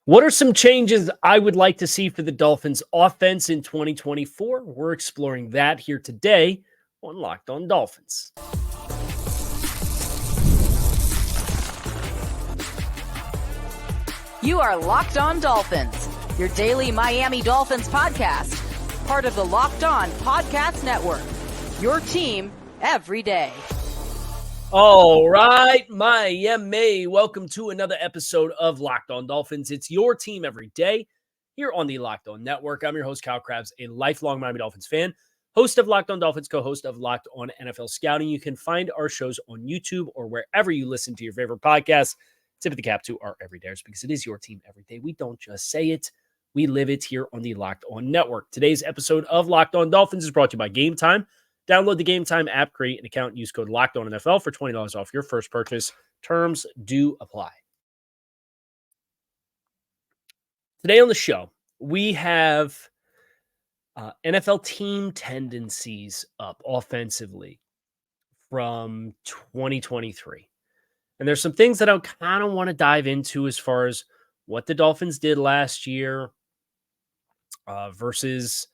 What are some changes I would like to see for the Dolphins offense in 2024? We're exploring that here today on Locked On Dolphins. You are Locked On Dolphins, your daily Miami Dolphins podcast, part of the Locked On Podcast Network, your team every day. All right, Miami, welcome to another episode of Locked On Dolphins. It's your team every day here on the Locked On Network. I'm your host, Kyle Krabs, a lifelong Miami Dolphins fan, host of Locked On Dolphins, co-host of Locked On NFL Scouting. You can find our shows on YouTube or wherever you listen to your favorite podcasts. Tip of the cap to our everydayers because it is your team every day. We don't just say it, we live it here on the Locked On Network. Today's episode of Locked On Dolphins is brought to you by Gametime. Download the Gametime app, create an account, and use code LOCKEDONNFL for $20 off your first purchase. Terms do apply. Today on the show, we have NFL team tendencies up offensively from 2023. And there's some things that I kind of want to dive into as far as what the Dolphins did last year versus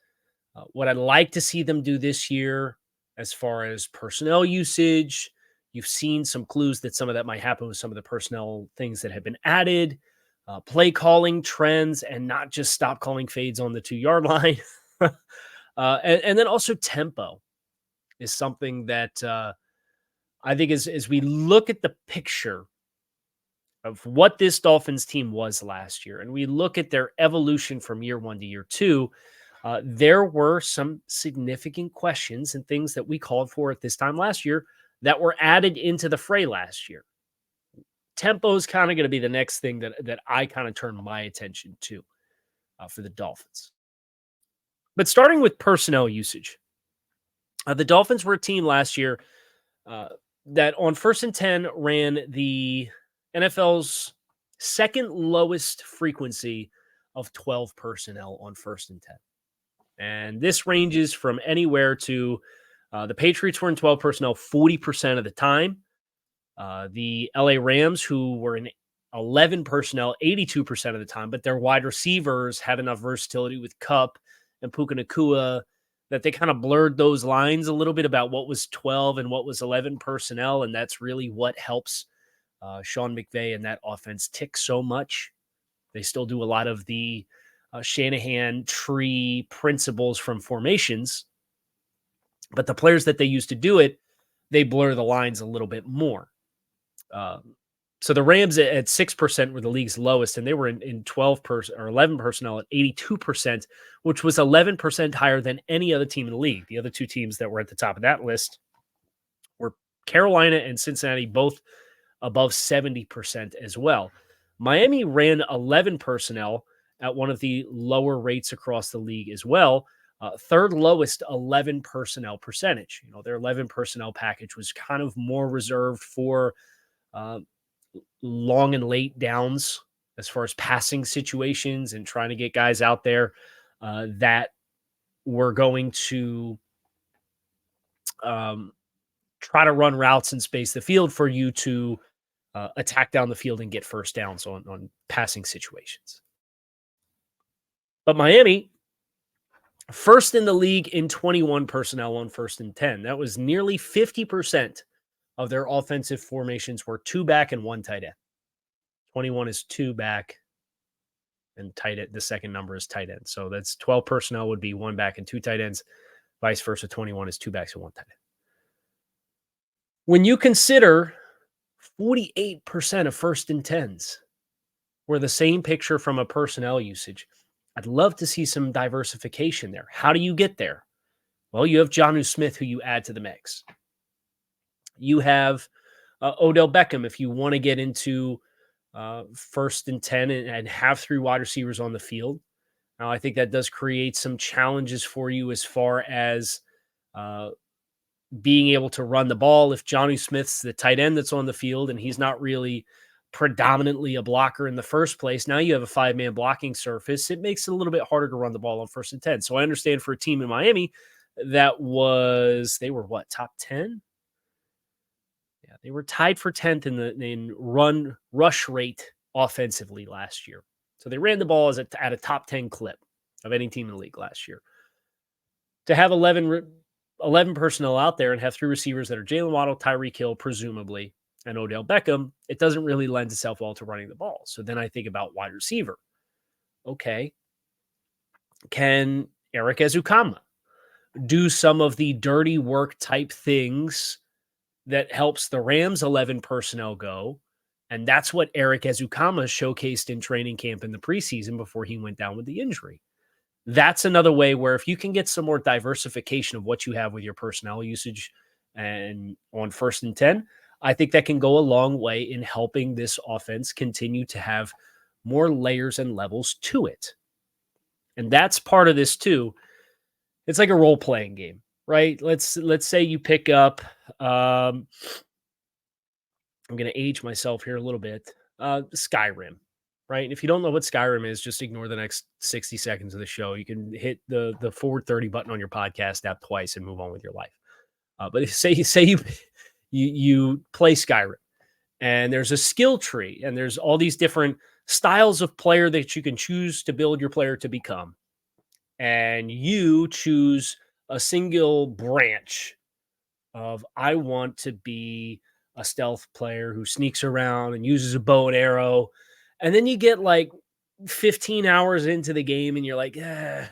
what I'd like to see them do this year as far as personnel usage. You've seen some clues that some of that might happen with some of the personnel things that have been added, play calling trends, and not just stop calling fades on the 2-yard line. And then also tempo is something that I think as we look at the picture of what this Dolphins team was last year, and we look at their evolution from year one to year two, there were some significant questions and things that we called for at this time last year that were added into the fray last year. Tempo is kind of going to be the next thing that I kind of turn my attention to for the Dolphins. But starting with personnel usage, the Dolphins were a team last year that on 1st and 10 ran the NFL's second lowest frequency of 12 personnel on 1st and 10. And this ranges from anywhere to the Patriots were in 12 personnel 40% of the time. The LA Rams, who were in 11 personnel 82% of the time, but their wide receivers had enough versatility with Kupp and Puka Nacua that they kind of blurred those lines a little bit about what was 12 and what was 11 personnel. And that's really what helps Sean McVay and that offense tick so much. They still do a lot of the Shanahan tree principles from formations, but the players that they use to do it, they blur the lines a little bit more. So the Rams at 6% were the league's lowest, and they were in 12 or 11 personnel at 82%, which was 11% higher than any other team in the league. The other two teams that were at the top of that list were Carolina and Cincinnati, both above 70% as well. Miami ran 11 personnel at one of the lower rates across the league as well. Third lowest 11 personnel percentage. You know, their 11 personnel package was kind of more reserved for long and late downs as far as passing situations and trying to get guys out there that were going to try to run routes and space the field for you to attack down the field and get first downs on passing situations. But Miami, first in the league in 21 personnel on 1st and 10. That was nearly 50% of their offensive formations were 2 back and 1 tight end. 21 is 2 back and tight end. The second number is tight end. So that's 12 personnel would be 1 back and 2 tight ends. Vice versa, 21 is 2 backs and 1 tight end. When you consider 48% of 1st and 10s were the same picture from a personnel usage, I'd love to see some diversification there. How do you get there? Well, you have Jonnu Smith, who you add to the mix. You have Odell Beckham, if you want to get into 1st and 10 and have 3 wide receivers on the field. Now, I think that does create some challenges for you as far as being able to run the ball. If Jonnu Smith's the tight end that's on the field and he's not really predominantly a blocker in the first place, now you have a 5-man blocking surface. It makes it a little bit harder to run the ball on 1st and 10. So I understand for a team in Miami that they were what, top 10? Yeah, they were tied for 10th in run rush rate offensively last year. So they ran the ball at a top 10 clip of any team in the league last year. To have 11 personnel out there and have 3 receivers that are Jalen Waddle, Tyreek Hill, presumably, and Odell Beckham, it doesn't really lend itself well to running the ball. So then I think about wide receiver. Okay. Can Eric Ezukama do some of the dirty work type things that helps the Rams 11 personnel go? And that's what Eric Ezukama showcased in training camp in the preseason before he went down with the injury. That's another way where if you can get some more diversification of what you have with your personnel usage and on 1st and 10, I think that can go a long way in helping this offense continue to have more layers and levels to it. And that's part of this too. It's like a role-playing game, right? Let's say you pick up, I'm going to age myself here a little bit, Skyrim, right? And if you don't know what Skyrim is, just ignore the next 60 seconds of the show. You can hit the forward 30 button on your podcast app twice and move on with your life. But if you play Skyrim and there's a skill tree and there's all these different styles of player that you can choose to build your player to become. And you choose a single branch of, I want to be a stealth player who sneaks around and uses a bow and arrow. And then you get like 15 hours into the game and you're like, I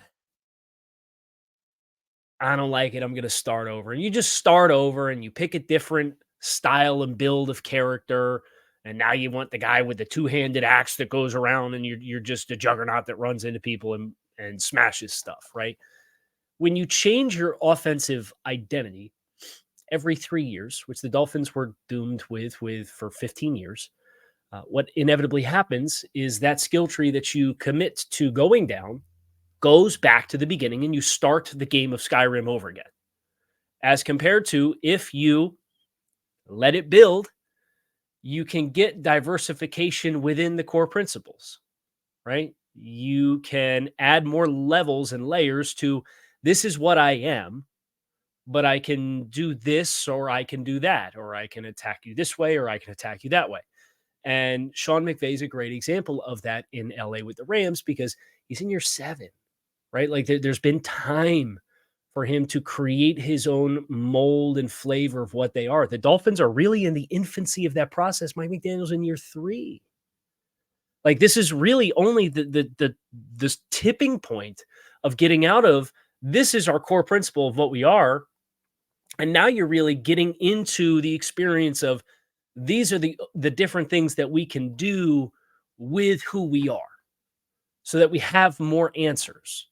don't like it. I'm going to start over. And you just start over and you pick a different style and build of character. And now you want the guy with the 2-handed axe that goes around and you're just a juggernaut that runs into people and smashes stuff, right? When you change your offensive identity every 3 years, which the Dolphins were doomed with for 15 years, what inevitably happens is that skill tree that you commit to going down goes back to the beginning and you start the game of Skyrim over again. As compared to if you let it build, you can get diversification within the core principles, right? You can add more levels and layers to, this is what I am, but I can do this or I can do that, or I can attack you this way or I can attack you that way. And Sean McVay is a great example of that in LA with the Rams because he's in year 7, right? Like there's been time for him to create his own mold and flavor of what they are. The Dolphins are really in the infancy of that process. Mike McDaniel's in year 3. Like this is really only the tipping point of getting out of, this is our core principle of what we are. And now you're really getting into the experience of, these are the different things that we can do with who we are so that we have more answers.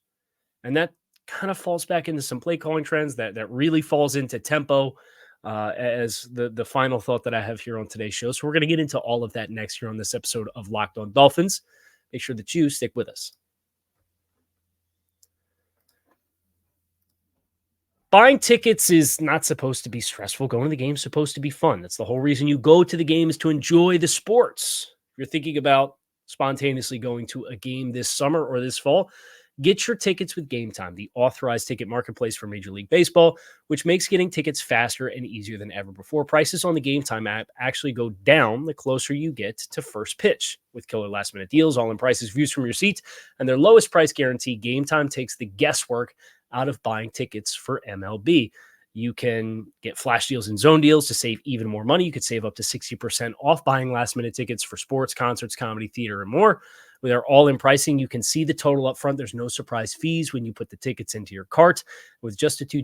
And that kind of falls back into some play calling trends that really falls into tempo as the final thought that I have here on today's show. So we're going to get into all of that next year on this episode of Locked On Dolphins. Make sure that you stick with us. Buying tickets is not supposed to be stressful. Going to the game is supposed to be fun. That's the whole reason you go to the game, is to enjoy the sports. If you're thinking about spontaneously going to a game this summer or this fall, get your tickets with Gametime, the authorized ticket marketplace for Major League Baseball, which makes getting tickets faster and easier than ever before. Prices on the Gametime app actually go down the closer you get to first pitch. With killer last-minute deals, all-in prices, views from your seats, and their lowest price guarantee, Gametime takes the guesswork out of buying tickets for MLB. You can get flash deals and zone deals to save even more money. You could save up to 60% off buying last-minute tickets for sports, concerts, comedy, theater, and more. With our all-in pricing, you can see the total up front. There's no surprise fees when you put the tickets into your cart. With just a few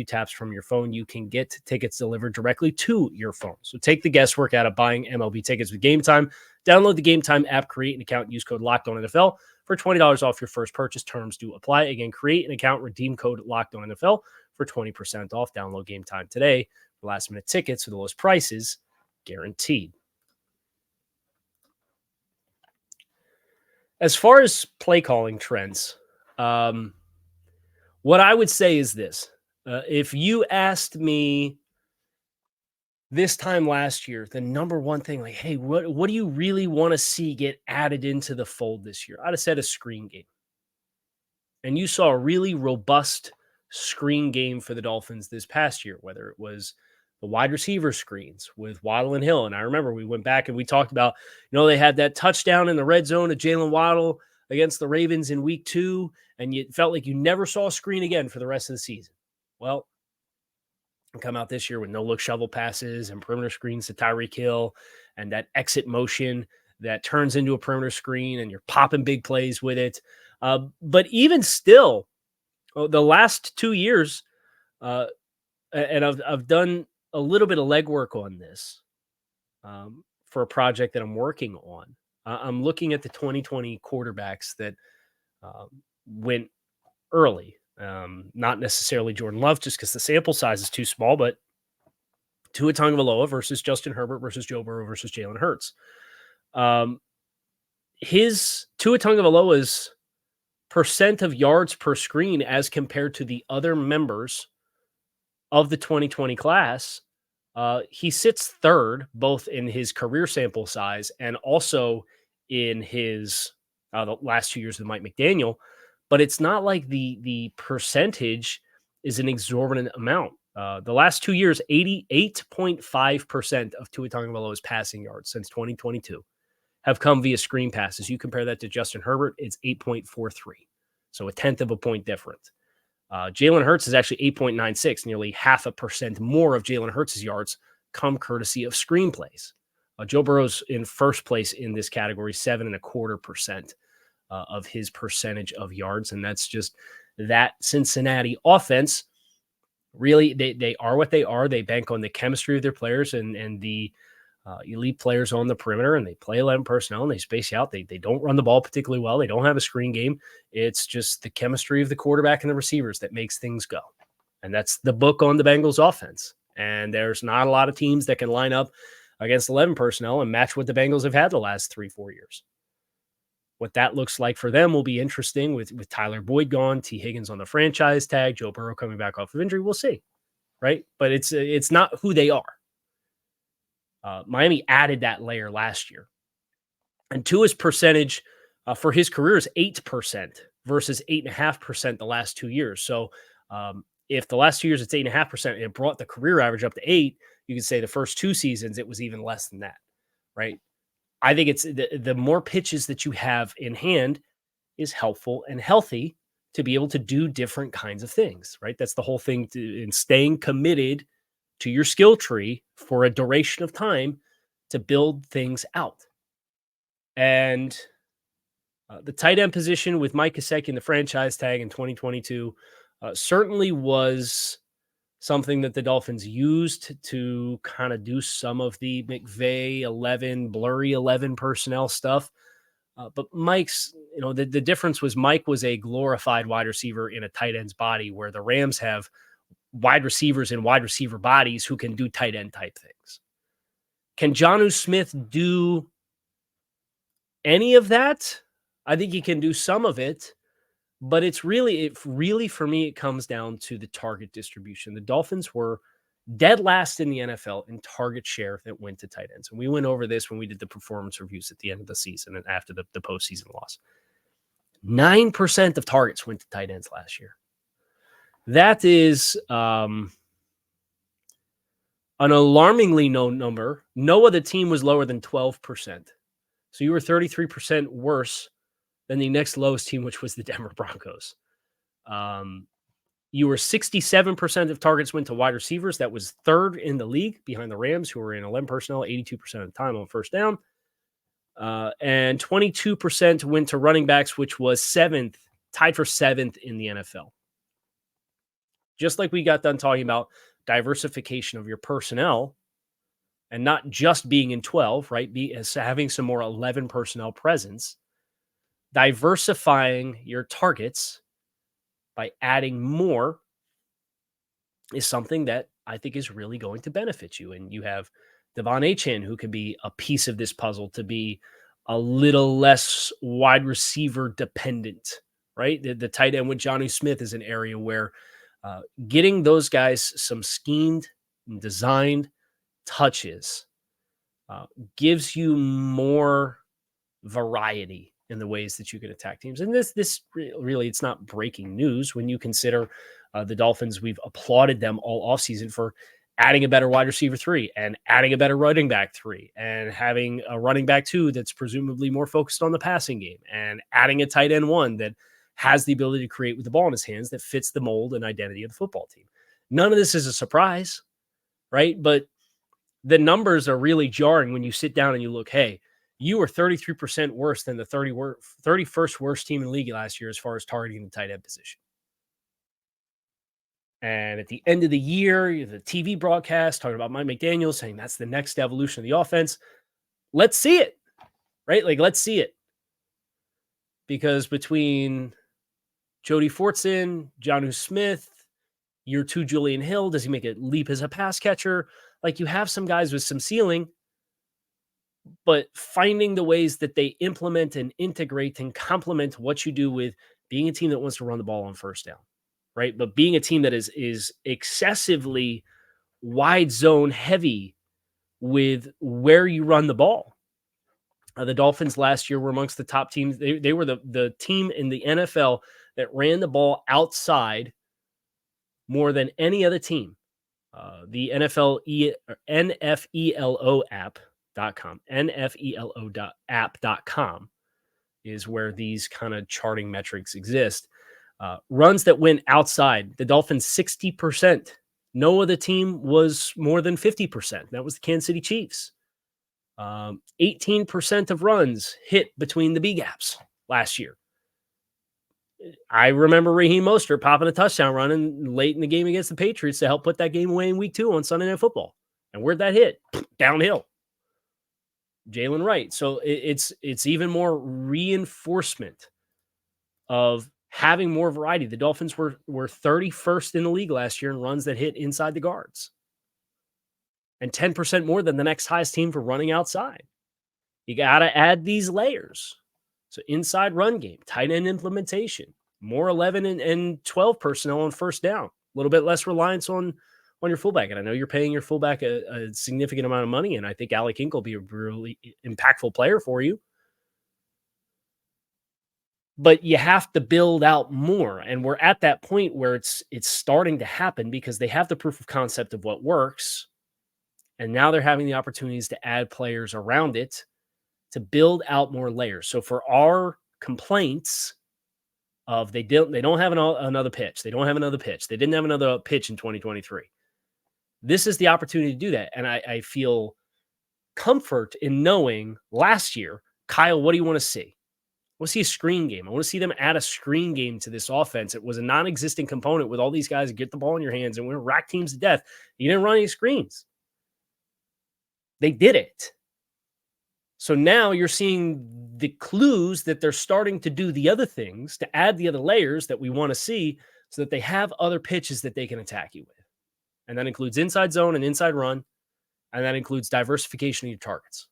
taps from your phone, you can get tickets delivered directly to your phone. So take the guesswork out of buying MLB tickets with Gametime. Download the Gametime app, create an account, use code LOCKEDONNFL for $20 off your first purchase. Terms do apply. Again, create an account, redeem code LOCKEDONNFL for 20% off. Download Gametime today for last-minute tickets for the lowest prices guaranteed. As far as play calling trends, what I would say is this. If you asked me this time last year, the number one thing, like, hey, what do you really want to see get added into the fold this year? I'd have said a screen game. And you saw a really robust screen game for the Dolphins this past year, whether it was the wide receiver screens with Waddle and Hill. And I remember we went back and we talked about, they had that touchdown in the red zone of Jalen Waddle against the Ravens in week 2, and you felt like you never saw a screen again for the rest of the season. Well, come out this year with no-look shovel passes and perimeter screens to Tyreek Hill and that exit motion that turns into a perimeter screen, and you're popping big plays with it. But even still, the last 2 years, and I've done a little bit of legwork on this for a project that I'm working on. I'm looking at the 2020 quarterbacks that went early. Not necessarily Jordan Love, just because the sample size is too small, but Tua Tagovailoa versus Justin Herbert versus Joe Burrow versus Jalen Hurts. His Tua Tagovailoa's percent of yards per screen as compared to the other members of the 2020 class, he sits third, both in his career sample size and also in his the last 2 years with Mike McDaniel. But it's not like the percentage is an exorbitant amount. The last 2 years, 88.5% of Tua Tagovailoa's passing yards since 2022 have come via screen passes. You compare that to Justin Herbert, it's 8.43. So a tenth of a point difference. Jalen Hurts is actually 8.96, nearly 0.5% more of Jalen Hurts' yards come courtesy of screen plays. Joe Burrow's in first place in this category, 7.25% of his percentage of yards. And that's just that Cincinnati offense. Really, they are what they are. They bank on the chemistry of their players and the elite players on the perimeter, and they play 11 personnel and they space you out. They don't run the ball particularly well. They don't have a screen game. It's just the chemistry of the quarterback and the receivers that makes things go. And that's the book on the Bengals offense. And there's not a lot of teams that can line up against 11 personnel and match what the Bengals have had the last 3-4 years. What that looks like for them will be interesting with Tyler Boyd gone, T. Higgins on the franchise tag, Joe Burrow coming back off of injury. We'll see, right? But it's not who they are. Miami added that layer last year. And Tua's percentage for his career is 8% versus 8.5% the last 2 years. So if the last 2 years it's 8.5% and it brought the career average up to 8, you could say the first 2 seasons it was even less than that, right? I think it's the more pitches that you have in hand is helpful and healthy to be able to do different kinds of things, right? That's the whole thing in staying committed to your skill tree for a duration of time to build things out. And the tight end position with Mike Gesicki in the franchise tag in 2022 certainly was something that the Dolphins used to kind of do some of the McVay 11, blurry 11 personnel stuff. But Mike's, the difference was Mike was a glorified wide receiver in a tight end's body, where the Rams have wide receivers in wide receiver bodies who can do tight end type things. Can Jonnu Smith do any of that? I think he can do some of it, but it really for me, it comes down to the target distribution. The Dolphins were dead last in the NFL in target share that went to tight ends. And we went over this when we did the performance reviews at the end of the season and after the postseason loss. 9% of targets went to tight ends last year. That is an alarmingly low number. No other team was lower than 12%. So you were 33% worse than the next lowest team, which was the Denver Broncos. You were 67% of targets went to wide receivers. That was third in the league behind the Rams, who were in 11 personnel, 82% of the time on first down. And 22% went to running backs, which was tied for seventh in the NFL. Just like we got done talking about diversification of your personnel and not just being in 12, right? As having some more 11 personnel presence, diversifying your targets by adding more is something that I think is really going to benefit you. And you have Devon Achane, who can be a piece of this puzzle to be a little less wide receiver dependent, right? The tight end with Jonnu Smith is an area where getting those guys some schemed and designed touches gives you more variety in the ways that you can attack teams. And this really, it's not breaking news when you consider the Dolphins. We've applauded them all offseason for adding a better wide receiver 3 and adding a better running back 3 and having a running back 2 that's presumably more focused on the passing game and adding a tight end 1 that has the ability to create with the ball in his hands that fits the mold and identity of the football team. None of this is a surprise, right? But the numbers are really jarring when you sit down and you look, hey, you were 33% worse than the 31st worst team in the league last year as far as targeting the tight end position. And at the end of the year, the TV broadcast talking about Mike McDaniel saying that's the next evolution of the offense. Let's see it, right? Like, let's see it. Because between Jody Fortson, Jonnu Smith, year 2 Julian Hill, does he make a leap as a pass catcher? Like, you have some guys with some ceiling, but finding the ways that they implement and integrate and complement what you do with being a team that wants to run the ball on first down, right? But being a team that is excessively wide zone heavy with where you run the ball. The Dolphins last year were amongst the top teams. They were the team in the NFL that ran the ball outside more than any other team. The NFELO app.com, NFELO.app.com is where these kind of charting metrics exist. Runs that went outside, the Dolphins 60%. No other team was more than 50%. That was the Kansas City Chiefs. 18% of runs hit between the B gaps last year. I remember Raheem Mostert popping a touchdown run late in the game against the Patriots to help put that game away in week 2 on Sunday Night Football. And where'd that hit? Downhill. Jalen Wright. So it's even more reinforcement of having more variety. The Dolphins were 31st in the league last year in runs that hit inside the guards, and 10% more than the next highest team for running outside. You got to add these layers. So inside run game, tight end implementation, more 11 and 12 personnel on first down, a little bit less reliance on your fullback. And I know you're paying your fullback a significant amount of money, and I think Alec Kink will be a really impactful player for you. But you have to build out more. And we're at that point where it's starting to happen because they have the proof of concept of what works. And now they're having the opportunities to add players around it to build out more layers. So for our complaints of they don't have another pitch. They don't have another pitch. They didn't have another pitch in 2023. This is the opportunity to do that. And I feel comfort in knowing last year, Kyle, what do you want to see? I want to see a screen game. I want to see them add a screen game to this offense. It was a non-existent component with all these guys that get the ball in your hands and we're going to rack teams to death. You didn't run any screens. They did it. So now you're seeing the clues that they're starting to do the other things to add the other layers that we want to see so that they have other pitches that they can attack you with. And that includes inside zone and inside run. And that includes diversification of your targets.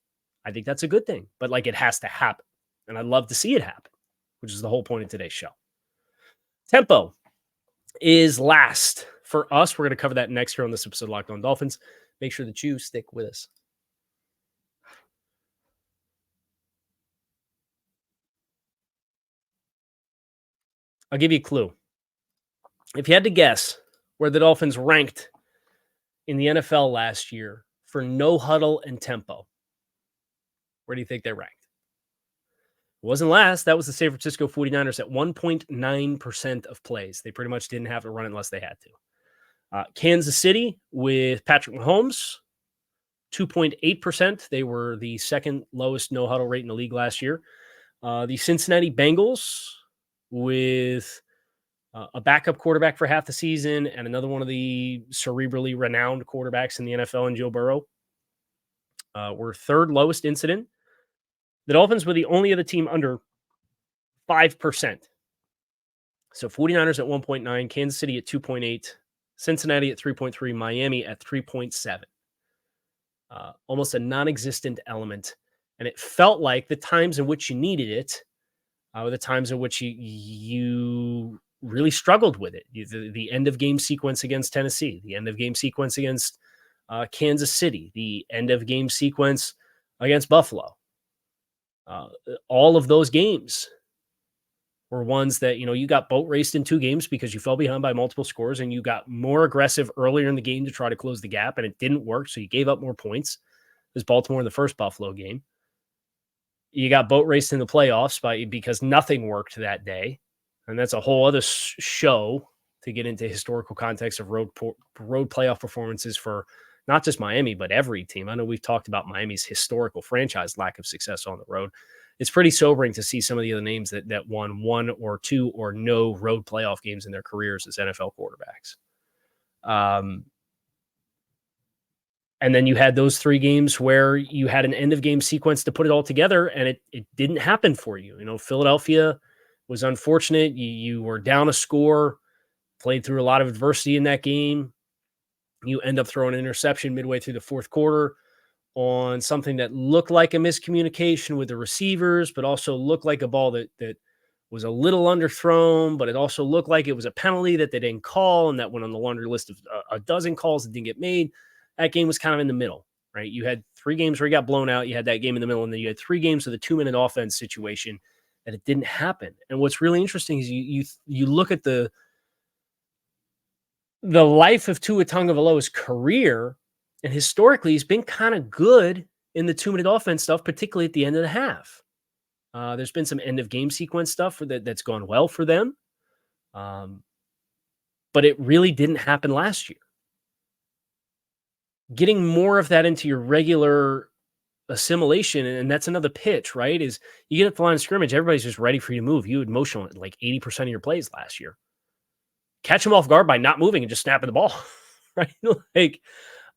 I think that's a good thing, but like it has to happen. And I'd love to see it happen, which is the whole point of today's show. Tempo is last for us. We're going to cover that next here on this episode of Locked On Dolphins. Make sure that you stick with us. I'll give you a clue. If you had to guess where the Dolphins ranked in the NFL last year for no huddle and tempo, where do you think they ranked? It wasn't last. That was the San Francisco 49ers at 1.9% of plays. They pretty much didn't have to run unless they had to. Kansas City with Patrick Mahomes, 2.8%. They were the second lowest no huddle rate in the league last year. The Cincinnati Bengals with a backup quarterback for half the season and another one of the cerebrally renowned quarterbacks in the NFL in Joe Burrow were third lowest incident. The Dolphins were the only other team under 5%. So 49ers at 1.9, Kansas City at 2.8, Cincinnati at 3.3, Miami at 3.7. Almost a non-existent element. And it felt like the times in which you needed it were the times in which you really struggled with it. The end of game sequence against Tennessee, the end of game sequence against Kansas City, the end of game sequence against Buffalo. All of those games were ones that, you got boat raced in 2 games because you fell behind by multiple scores and you got more aggressive earlier in the game to try to close the gap, and it didn't work. So you gave up more points. There's Baltimore in the first Buffalo game. You got boat raced in the playoffs because nothing worked that day. And that's a whole other show to get into historical context of road playoff performances for not just Miami, but every team. I know we've talked about Miami's historical franchise lack of success on the road. It's pretty sobering to see some of the other names that won 1 or 2 or no road playoff games in their careers as NFL quarterbacks. And then you had those 3 games where you had an end of game sequence to put it all together, and it didn't happen for you. Philadelphia was unfortunate. You were down a score, played through a lot of adversity in that game. You end up throwing an interception midway through the fourth quarter on something that looked like a miscommunication with the receivers, but also looked like a ball that was a little underthrown, but it also looked like it was a penalty that they didn't call, and that went on the laundry list of a dozen calls that didn't get made. That game was kind of in the middle, right? You had 3 games where he got blown out. You had that game in the middle, and then you had 3 games of the 2-minute offense situation that it didn't happen. And what's really interesting is you look at the life of Tua Tagovailoa's career, and historically he's been kind of good in the 2-minute offense stuff, particularly at the end of the half. There's been some end of game sequence stuff that's gone well for them. But it really didn't happen last year. Getting more of that into your regular assimilation, and that's another pitch, right? Is you get at the line of scrimmage, everybody's just ready for you to move. You had motion on like 80% of your plays last year. Catch them off guard by not moving and just snapping the ball, right?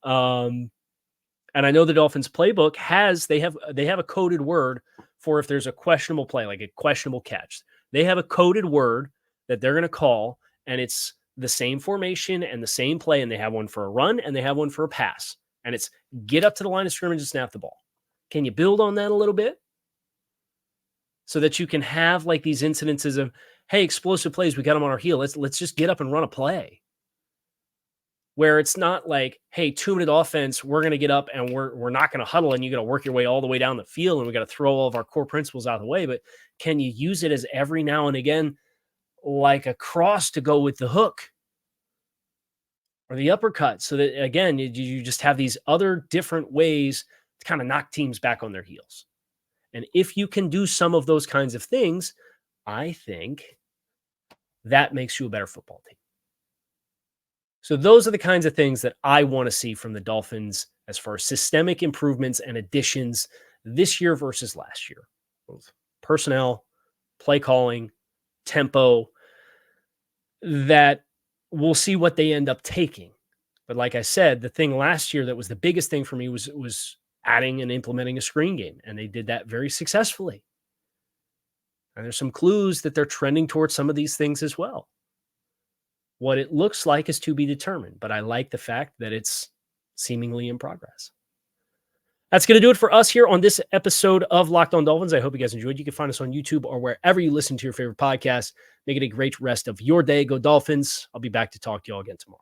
And I know the Dolphins playbook they have a coded word for if there's a questionable play, like a questionable catch. They have a coded word that they're going to call, and it's the same formation and the same play, and they have one for a run and they have one for a pass. And it's get up to the line of scrimmage and snap the ball. Can you build on that a little bit so that you can have like these incidences of, hey, explosive plays, we got them on our heel. Let's just get up and run a play. Where it's not like, hey, 2-minute offense, we're going to get up and we're not going to huddle and you're going to work your way all the way down the field and we got to throw all of our core principles out of the way. But can you use it as every now and again, like a cross to go with the hook or the uppercut, so that, again, you just have these other different ways to kind of knock teams back on their heels. And if you can do some of those kinds of things, I think that makes you a better football team. So those are the kinds of things that I want to see from the Dolphins as far as systemic improvements and additions this year versus last year. Both personnel, play calling, tempo, that we'll see what they end up taking. But like I said, the thing last year that was the biggest thing for me was adding and implementing a screen game. And they did that very successfully. And there's some clues that they're trending towards some of these things as well. What it looks like is to be determined, but I like the fact that it's seemingly in progress. That's going to do it for us here on this episode of Locked On Dolphins. I hope you guys enjoyed. You can find us on YouTube or wherever you listen to your favorite podcast. Make it a great rest of your day. Go Dolphins. I'll be back to talk to you all again tomorrow.